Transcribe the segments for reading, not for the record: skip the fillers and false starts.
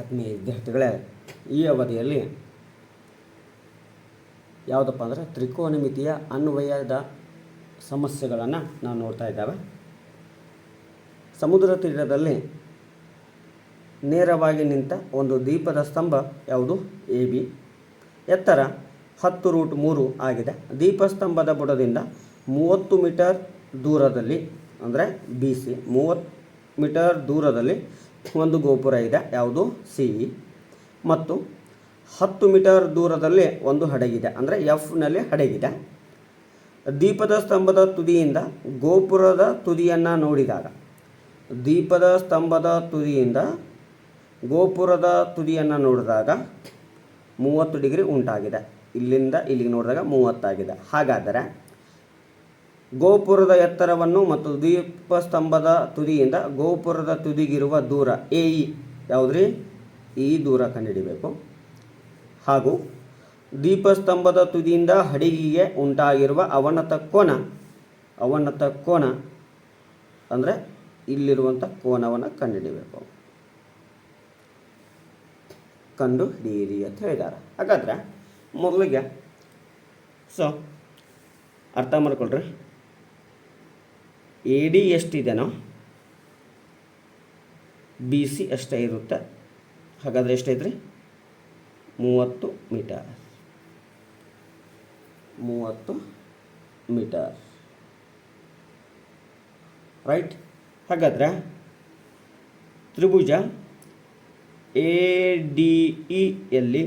ಆತ್ಮೀಯ ವಿದ್ಯಾರ್ಥಿಗಳೇ, ಈ ಅವಧಿಯಲ್ಲಿ ಯಾವುದಪ್ಪ ಅಂದರೆ ತ್ರಿಕೋನಮಿತಿಯ ಅನ್ವಯದ ಸಮಸ್ಯೆಗಳನ್ನು ನಾವು ನೋಡ್ತಾ ಇದ್ದಾವೆ. ಸಮುದ್ರ ತೀರದಲ್ಲಿ ನೇರವಾಗಿ ನಿಂತ ಒಂದು ದೀಪದ ಸ್ತಂಭ ಯಾವುದು? AB. ಎತ್ತರ 10√3 ಆಗಿದೆ. ದೀಪಸ್ತಂಭದ ಬುಡದಿಂದ 30 ಮೀಟರ್ ದೂರದಲ್ಲಿ ಅಂದರೆ BC 30 ಮೀಟರ್ ದೂರದಲ್ಲಿ ಒಂದು ಗೋಪುರ ಇದೆ, ಯಾವುದು? CE. ಮತ್ತು 10 ಮೀಟರ್ ದೂರದಲ್ಲಿ ಒಂದು ಹಡಗಿದೆ ಅಂದರೆ Fನಲ್ಲಿ ಹಡಗಿದೆ. ದೀಪದ ಸ್ತಂಭದ ತುದಿಯಿಂದ ಗೋಪುರದ ತುದಿಯನ್ನು ನೋಡಿದಾಗ, ದೀಪದ ಸ್ತಂಭದ ತುದಿಯಿಂದ ಗೋಪುರದ ತುದಿಯನ್ನು ನೋಡಿದಾಗ 30 ಡಿಗ್ರಿ ಉಂಟಾಗಿದೆ. ಇಲ್ಲಿಂದ ಇಲ್ಲಿಗೆ ನೋಡಿದಾಗ 30 ಆಗಿದೆ. ಹಾಗಾದರೆ ಗೋಪುರದ ಎತ್ತರವನ್ನು ಮತ್ತು ದೀಪಸ್ತಂಭದ ತುದಿಯಿಂದ ಗೋಪುರದ ತುದಿಗಿರುವ ದೂರ AE ಯಾವುದ್ರಿ? ಈ ದೂರ ಕಂಡುಹಿಡಿಬೇಕು. ಹಾಗೂ ದೀಪಸ್ತಂಭದ ತುದಿಯಿಂದ ಹಡಗಿಗೆ ಉಂಟಾಗಿರುವ ಅವನತ ಕೋನ ಅಂದರೆ ಇಲ್ಲಿರುವಂಥ ಕೋನವನ್ನು ಕಂಡುಹಿಡಿಬೇಕು. ಕಂಡು ಹಿಡಿಯಿರಿ ಅಂತ ಹೇಳಿದ್ದಾರೆ. ಹಾಗಾದರೆ ಮೊದಲಿಗೆ ಅರ್ಥ ಮಾಡ್ಕೊಳ್ರಿ, AD ಎಷ್ಟಿದೆನೋ BC ಅಷ್ಟೇ ಇರುತ್ತೆ. ಹಾಗಾದರೆ ಎಷ್ಟೈತ್ರಿ? 30 ಮೀಟರ್ ರೈಟ್. ಹಾಗಾದರೆ ತ್ರಿಭುಜ ADEಯಲ್ಲಿ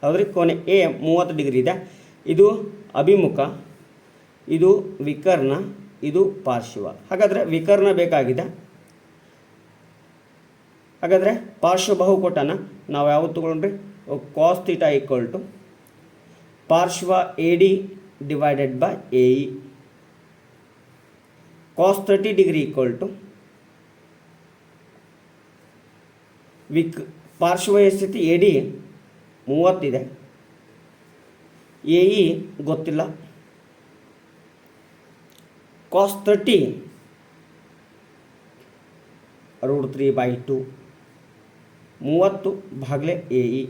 ಹೌದ್ರಿ, ಕೋಣೆ A 30 ಡಿಗ್ರಿ ಇದೆ. ಇದು ಅಭಿಮುಖ, ಇದು ವಿಕರ್ಣ, ಇದು ಪಾರ್ಶ್ವ. ಹಾಗಾದರೆ ವಿಕರ್ಣ ಬೇಕಾಗಿದೆ. ಹಾಗಾದರೆ ಪಾರ್ಶ್ವ ಬಹುಕೋಟನ ನಾವು ಯಾವುದು ತಗೊಂಡ್ರಿ? cos θ = ಪಾರ್ಶ್ವ AD divided by AE. cos 30 degree ಪಾರ್ಶ್ವ ಸ್ಥಿತಿ AD 30 ಇದೆ, AE ಗೊತ್ತಿಲ್ಲ. cos 30 √3/2 30 ಭಾಗಲೆ AE.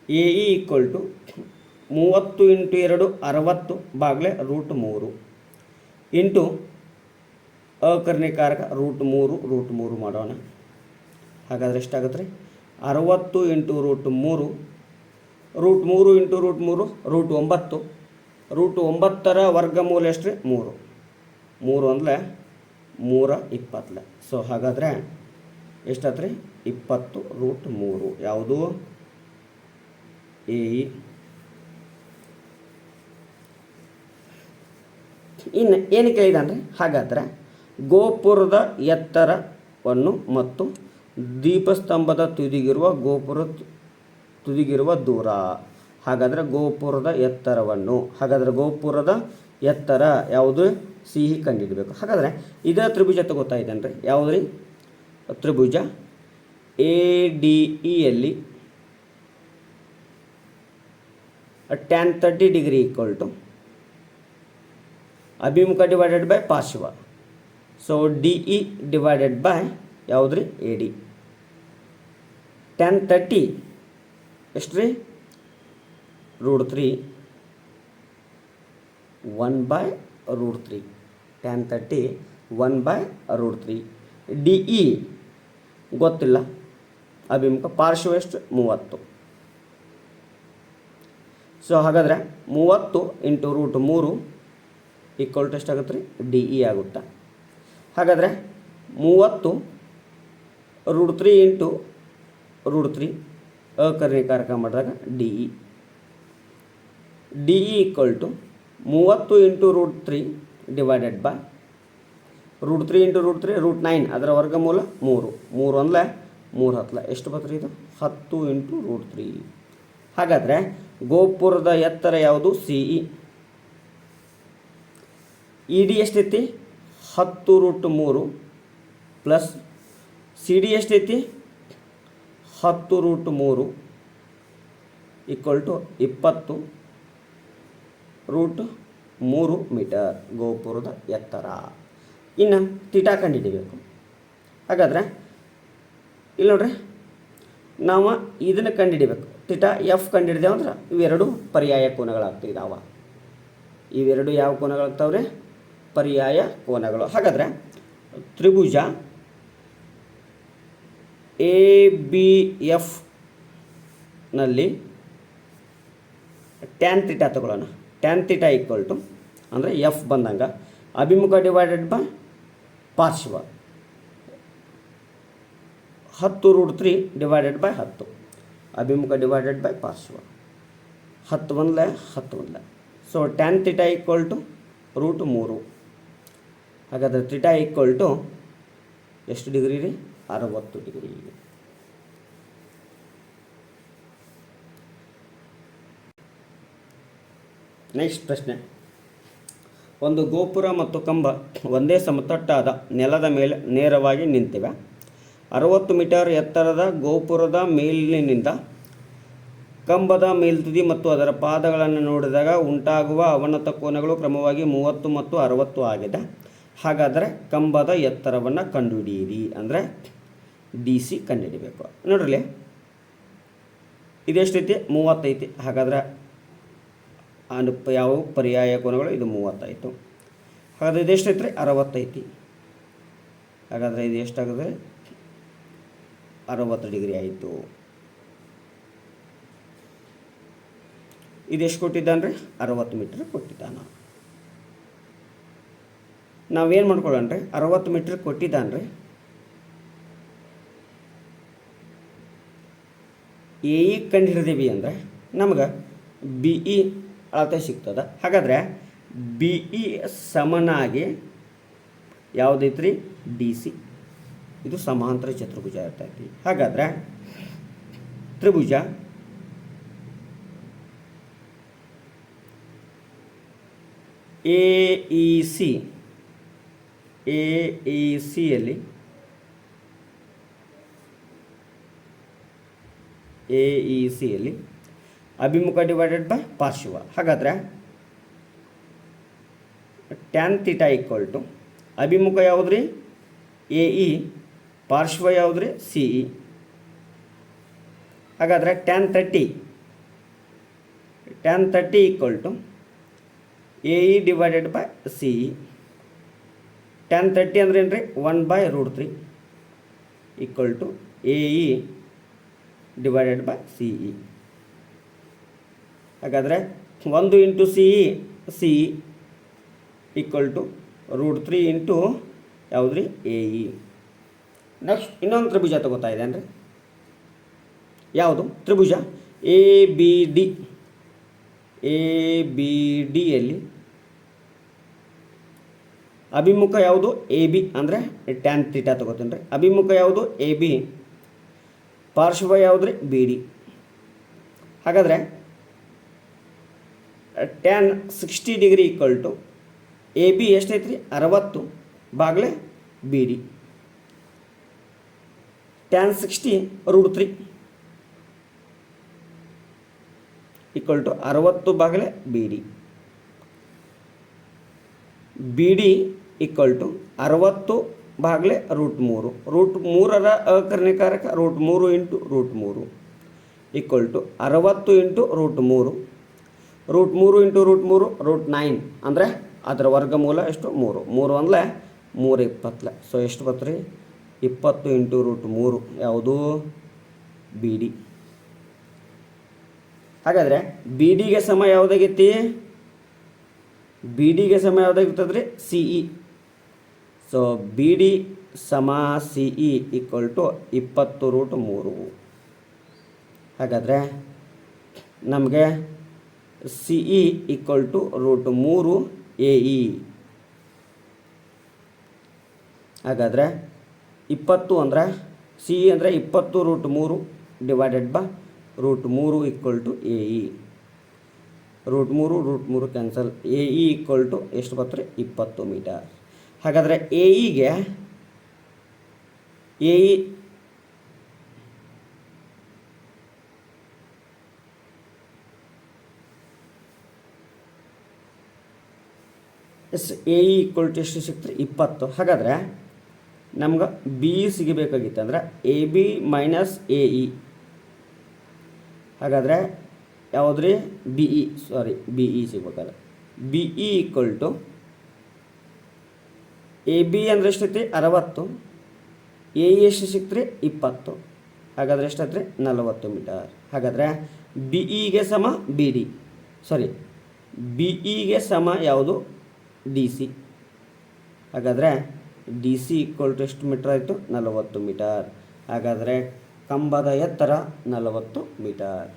AE = 30 × 2 60 ಭಾಗಲೆ √3 ಇಂಟು ಅಕರ್ಣಿಕಾರಕ √3 ಮಾಡೋಣ. ಹಾಗಾದರೆ ಎಷ್ಟಾಗುತ್ತೆ ರೀ? 60 × √3 √3 × √3 √9. √9ರ ವರ್ಗಮೂಲ ಎಷ್ಟು ರೀ? 3. 3 ಅಂದರೆ 320. ಸೊ ಹಾಗಾದರೆ ಎಷ್ಟಾಯ್ತು ರೀ? 20 √3 ಯಾವುದು? AE. ಇನ್ನು ಏನು ಕೇಳಿದಾನ್ರಿ? ಹಾಗಾದರೆ ಗೋಪುರದ ಎತ್ತರವನ್ನು ಮತ್ತು ದೀಪಸ್ತಂಭದ ತುದಿಗಿರುವ ದೂರ. ಹಾಗಾದರೆ ಗೋಪುರದ ಎತ್ತರ ಯಾವುದು? CE ಕಂಡುಹಿಡಬೇಕು. ಹಾಗಾದರೆ ಇದೇ ತ್ರಿಭುಜ ಗೊತ್ತಾಯ್ತೇನ್ರಿ? ಯಾವುದ್ರಿ? ತ್ರಿಭುಜ ADEಯಲ್ಲಿ tan 30 ಡಿಗ್ರಿ = ಅಭಿಮುಖ ಡಿವೈಡೆಡ್ ಬೈ ಪಾರ್ಶ್ವ. ಸೊ DE ಡಿವೈಡೆಡ್ ಬೈ ಯಾವುದ್ರಿ? AD. tan 30 ಎಷ್ಟು ರೀ? √3 1/√3. tan 30 1/√3. DE ಗೊತ್ತಿಲ್ಲ. ಅಭಿಮುಖ ಪಾರ್ಶ್ವ ಎಷ್ಟು? 30. ಸೊ ಹಾಗಾದರೆ 30 × √3 = ಎಷ್ಟಾಗುತ್ತೆ ರೀ? DE ಆಗುತ್ತೆ. ಹಾಗಾದರೆ 30 √3 × √3 ಅಕರ್ಣಿಕಾರಕ ಮಾಡಿದಾಗ DE = 30 × √3 ಡಿವೈಡೆಡ್ ಬೈ √3 × √3 √9. ಅದರ ವರ್ಗಮೂಲ 3. 3 ಅಂದರೆ 3 ಎಷ್ಟು ಬರ್ತದೆ? ಇದು 10 × √3. ಹಾಗಾದರೆ ಗೋಪುರದ ಎತ್ತರ ಯಾವುದು? CE. ED ಎಷ್ಟೈತಿ? 10 √3 ಪ್ಲಸ್ CD ಎಷ್ಟೈತಿ? 10 √3 = 20 √3 ಮೀಟರ್ ಗೋಪುರದ ಎತ್ತರ. ಇನ್ನು ಥೀಟಾ ಕಂಡುಹಿಡಿಬೇಕು. ಹಾಗಾದರೆ ಇಲ್ಲಿ ನೋಡ್ರಿ, ನಾವು ಇದನ್ನು ಕಂಡುಹಿಡಿಬೇಕು. ಥೀಟಾ ಎಫ್ ಕಂಡುಹಿಡಿದೇವೆ ಅಂದ್ರೆ ಇವೆರಡು ಪರ್ಯಾಯ ಕೋನಗಳಾಗ್ತಿದ್ದಾವೆ. ಇವೆರಡು ಯಾವ ಕೋನಗಳಾಗ್ತಾವ್ರಿ? ಪರ್ಯಾಯ ಕೋನಗಳು. ಹಾಗಾದರೆ ತ್ರಿಭುಜ ಎ ಬಿ ಎಫ್ನಲ್ಲಿ ಟ್ಯಾನ್ ಥೀಟಾ ತಗೊಳ್ಳೋಣ. ಟ್ಯಾನ್ ಥೀಟಾ ಈಕ್ವಲ್ ಟು ಅಂದರೆ ಎಫ್ ಬಂದಂಗೆ ಅಭಿಮುಖ ಡಿವೈಡೆಡ್ ಬೈ ಪಾರ್ಶ್ವ 10√3 ಡಿವೈಡೆಡ್ ಬೈ 10. ಅಭಿಮುಖ ಡಿವೈಡೆಡ್ ಬೈ ಪಾರ್ಶ್ವ 10 1 10 1. So tan theta equal to √3. ಹಾಗಾದರೆ ಥೀಟಾ ಈಕ್ವಲ್ ಟು ಎಷ್ಟು ಡಿಗ್ರಿ ರೀ? 60 ಡಿಗ್ರಿ. ನೆಕ್ಸ್ಟ್ ಪ್ರಶ್ನೆ. ಒಂದು ಗೋಪುರ ಮತ್ತು ಕಂಬ ಒಂದೇ ಸಮತಟ್ಟಾದ ನೆಲದ ಮೇಲೆ ನೇರವಾಗಿ ನಿಂತಿವೆ. 60 ಮೀಟರ್ ಎತ್ತರದ ಗೋಪುರದ ಮೇಲಿನಿಂದ ಕಂಬದ ಮೇಲ್ತುದಿ ಮತ್ತು ಅದರ ಪಾದಗಳನ್ನು ನೋಡಿದಾಗ ಉಂಟಾಗುವ ಅವನತ ಕೋನಗಳು ಕ್ರಮವಾಗಿ 30 ಮತ್ತು 60 ಆಗಿದೆ. ಹಾಗಾದರೆ ಕಂಬದ ಎತ್ತರವನ್ನು ಕಂಡುಹಿಡಿಯಿರಿ. ಅಂದರೆ ಡಿ ಸಿ ಕಂಡುಹಿಡಿಬೇಕು. ನೋಡ್ರಿ, ಇದೆಷ್ಟೈತಿ? 30 ಐತಿ. ಹಾಗಾದ್ರೆ ಯಾವ ಪರ್ಯಾಯ ಕೋನಗಳು? ಇದು 30 ಆಯಿತು. ಹಾಗಾದರೆ ಇದೆಷ್ಟೈತ್ರಿ? 60 ಐತಿ. ಹಾಗಾದರೆ ಇದು ಎಷ್ಟಾಗುತ್ತೆ? 60 ಡಿಗ್ರಿ ಆಯಿತು. ಇದೆಷ್ಟು ಕೊಟ್ಟಿದ್ದಾನೆ ರೀ? 60 ಮೀಟ್ರ್ ಕೊಟ್ಟಿದ್ದಾನ. ನಾವೇನು ಮಾಡ್ಕೊಳ್ಳೋಣ ರೀ? 60 ಮೀಟ್ರ್ ಕೊಟ್ಟಿದ್ದಾನೆ ರೀ. ಎ ಇ ಕಂಡು ಹಿಡಿದೀವಿ ಅಂದರೆ ನಮ್ಗೆ ಬಿ ಇ ಅಳತೆ ಸಿಗ್ತದೆ. ಹಾಗಾದರೆ ಬಿ ಇ ಸಮನಾಗಿ ಯಾವುದೈತ್ರಿ? D C. ಇದು ಸಮಾಂತರ ಚತುರ್ಭುಜ ಇರ್ತೈತಿ. ಹಾಗಾದರೆ ತ್ರಿಭುಜ ಎ ಇ ಸಿಯಲ್ಲಿ ಅಭಿಮುಖ ಡಿವೈಡೆಡ್ ಬೈ ಪಾರ್ಶ್ವ. ಹಾಗಾದರೆ ಟ್ಯಾನ್ ಥೀಟಾ ಈಕ್ವಲ್ ಟು ಅಭಿಮುಖ ಯಾವುದ್ರಿ? A E. ಪಾರ್ಶ್ವ ಯಾವುದ್ರಿ? C E. ಹಾಗಾದರೆ tan 30 equal to A E divided by C E. Tan 30 ಅಂದ್ರೆ ಏನು ರೀ? 1/√3 equal to A E divided by C E. ಹಾಗಾದರೆ 1 into C E equal to √3 into ಯಾವುದ್ರಿ? A E. ನೆಕ್ಸ್ಟ್ ಇನ್ನೊಂದು ತ್ರಿಭುಜ ತಗೋತಾ ಇದ್ದೇನೆ ರೀ. ಯಾವುದು? ತ್ರಿಭುಜ ಎ ಬಿ ಡಿಯಲ್ಲಿ ಅಭಿಮುಖ ಯಾವುದು? A B. ಅಂದರೆ ಟ್ಯಾನ್ ಥೀಟಾ ತಗೋತೀನಿ ರೀ. ಅಭಿಮುಖ ಯಾವುದು? A B. ಪಾರ್ಶ್ವ ಯಾವುದ್ರಿ? B D. ಹಾಗಾದರೆ tan 60 degree equal to A B ಎಷ್ಟೈತ್ರಿ? 60 ಬಾಗ್ಲೆ B D. Tan 60 √3 equal to 60 ಬಾಗ್ಲೆ B D. B D equal to 60 ಬಾಗ್ಲೆ √3. √3ರ ಅಕರ್ಣಿಕಾರಕ √3 into √3 equal to 60 into √3. √3 into √3 √9. ಅಂದರೆ ಅದರ ವರ್ಗಮೂಲ ಎಷ್ಟು? 3. 3 1 320. ಸೊ ಎಷ್ಟು ಬತ್ತು ರೀ? 20 ಇಂಟು √3 ಯಾವುದು? B D. ಹಾಗಾದರೆ ಬಿ ಡಿಗೆ ಸಮ ಯಾವುದಾಗೈತಿ? ಬಿ ಡಿಗೆ ಸಮ ಯಾವುದಾಗಿರ್ತದೆ ರೀ? C E. So B D ಸಮ ಸಿ ಇ ಈಕ್ವಲ್ ಟು 20√3. ಹಾಗಾದರೆ ನಮಗೆ C E equal to √3 A E. ಹಾಗಾದರೆ 20 ಅಂದರೆ ಸಿ ಇ ಅಂದರೆ 20√3 divided by √3 equal to A E. √3 cancel. A E equal to ಎಷ್ಟು ಬತ್ತು ರೀ? 20 ಮೀಟರ್. ಹಾಗಾದರೆ ಎ ಇಗೆ as A E equal to ಎಷ್ಟು ಸಿಕ್ತು 20. ಹಾಗಾದರೆ ನಮ್ಗೆ ಬಿ ಇ ಸಿಗಬೇಕಾಗಿತ್ತು ಅಂದ್ರೆ A B minus A E. ಹಾಗಾದರೆ ಯಾವುದ್ರಿ ಬಿ ಇ ಸಿಗ್ಬೇಕಾದ್ರೆ B E equal to A B ಅಂದರೆ ಎಷ್ಟೈತಿ 60, ಎ ಇ ಎಷ್ಟು ಸಿಕ್ತು ರೀ 20. ಹಾಗಾದರೆ ಎಷ್ಟಾಯ್ತು ರೀ 40 ಮೀಟರ್. ಹಾಗಾದರೆ ಬಿ ಇಗೆ ಸಮ ಬಿ ಡಿ ಬಿ ಇಗೆ ಸಮ ಯಾವುದು ಡಿ ಸಿ. ಹಾಗಾದರೆ ಡಿ ಸಿ ಈಕ್ವಲ್ ಟು ಎಷ್ಟು ಮೀಟರ್ ಆಯಿತು 40 ಮೀಟರ್. ಹಾಗಾದರೆ ಕಂಬದ ಎತ್ತರ 40 ಮೀಟರ್.